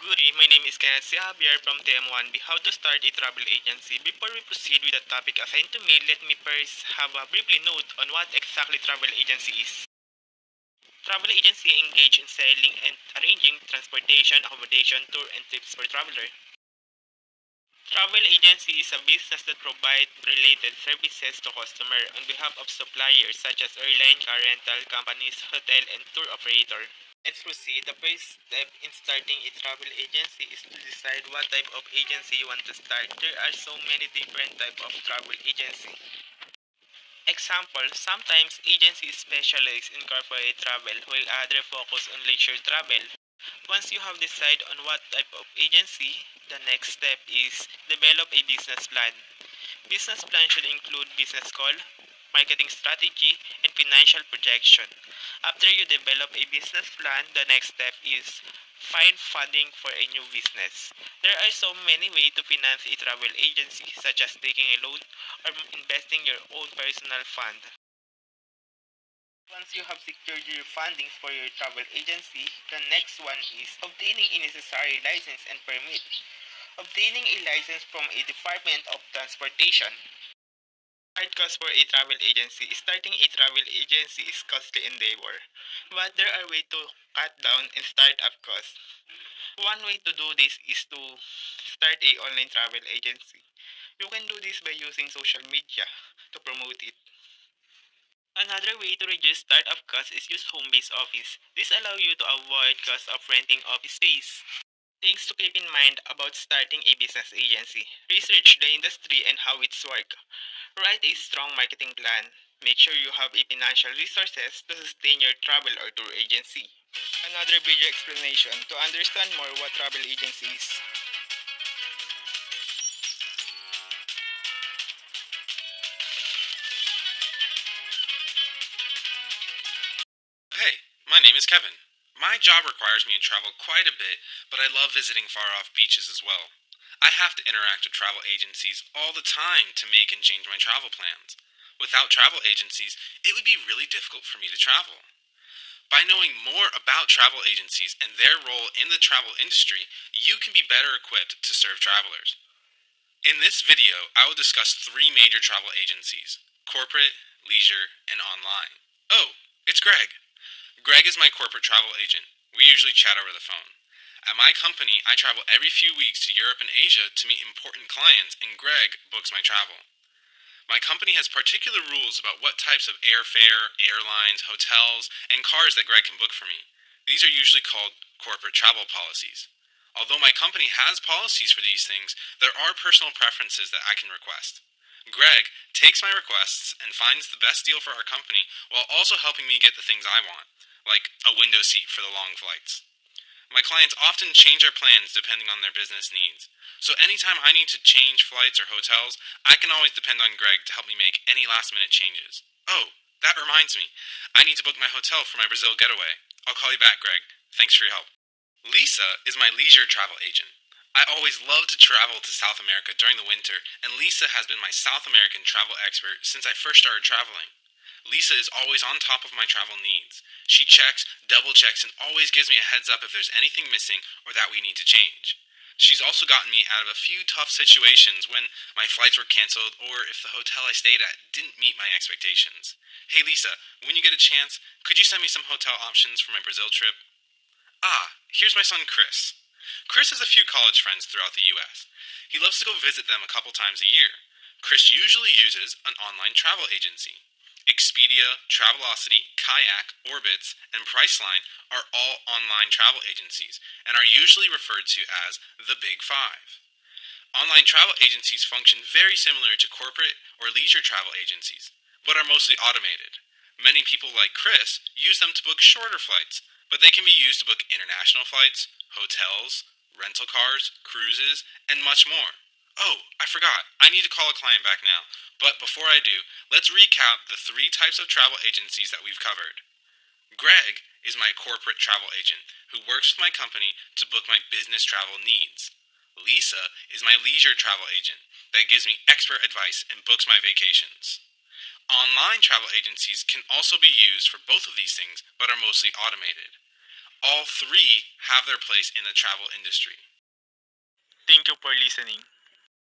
Good day, my name is Kenneth C. Javier from TM1B, How to Start a Travel Agency. Before we proceed with the topic assigned to me, let me first have a briefly note on what exactly travel agency is. Travel agency engage in selling and arranging transportation, accommodation, tour, and trips for traveler. Travel agency is a business that provides related services to customer on behalf of suppliers such as airline, car rental companies, hotel, and tour operator. Let's proceed. The first step in starting a travel agency is to decide what type of agency you want to start. There are so many different type of travel agency. Example, sometimes agencies specialize in corporate travel while others focus on leisure travel. Once you have decided on what type of agency, the next step is develop a business plan. Business plan should include business goal, marketing strategy, and financial projection. After you develop a business plan, the next step is find funding for a new business. There are so many ways to finance a travel agency, such as taking a loan or investing your own personal fund. Once you have secured your funding for your travel agency, the next one is obtaining a necessary license and permit. Obtaining a license from a Department of Transportation. Hard cost for a travel agency. Starting a travel agency is costly endeavor, but there are ways to cut down and start up costs. One way to do this is to start a online travel agency. You can do this by using social media to promote it. Another way to reduce startup costs is use home-based office. This allows you to avoid cost of renting office space. Things to keep in mind about starting a business agency. Research the industry and how it's work. Write a strong marketing plan. Make sure you have a financial resources to sustain your travel or tour agency. Another video explanation to understand more what travel agency is. Hey, my name is Kevin. My job requires me to travel quite a bit, but I love visiting far off beaches as well. I have to interact with travel agencies all the time to make and change my travel plans. Without travel agencies, it would be really difficult for me to travel. By knowing more about travel agencies and their role in the travel industry, you can be better equipped to serve travelers. In this video, I will discuss three major travel agencies: corporate, leisure, and online. Oh, it's Greg. Greg is my corporate travel agent. We usually chat over the phone. At my company, I travel every few weeks to Europe and Asia to meet important clients, and Greg books my travel. My company has particular rules about what types of airfare, airlines, hotels, and cars that Greg can book for me. These are usually called corporate travel policies. Although my company has policies for these things, there are personal preferences that I can request. Greg takes my requests and finds the best deal for our company while also helping me get the things I want, like a window seat for the long flights. My clients often change their plans depending on their business needs. So anytime I need to change flights or hotels, I can always depend on Greg to help me make any last minute changes. Oh, that reminds me. I need to book my hotel for my Brazil getaway. I'll call you back, Greg. Thanks for your help. Lisa is my leisure travel agent. I always love to travel to South America during the winter, and Lisa has been my South American travel expert since I first started traveling. Lisa is always on top of my travel needs. She checks, double checks, and always gives me a heads up if there's anything missing or that we need to change. She's also gotten me out of a few tough situations when my flights were canceled or if the hotel I stayed at didn't meet my expectations. Hey Lisa, when you get a chance, could you send me some hotel options for my Brazil trip? Ah, here's my son Chris. Chris has a few college friends throughout the US. He loves to go visit them a couple times a year. Chris usually uses an online travel agency. Expedia, Travelocity, Kayak, Orbitz, and Priceline are all online travel agencies and are usually referred to as the Big Five. Online travel agencies function very similar to corporate or leisure travel agencies, but are mostly automated. Many people like Chris use them to book shorter flights, but they can be used to book international flights, hotels, rental cars, cruises, and much more. Oh, I forgot. I need to call a client back now. But before I do, let's recap the three types of travel agencies that we've covered. Greg is my corporate travel agent who works with my company to book my business travel needs. Lisa is my leisure travel agent that gives me expert advice and books my vacations. Online travel agencies can also be used for both of these things, but are mostly automated. All three have their place in the travel industry. Thank you for listening.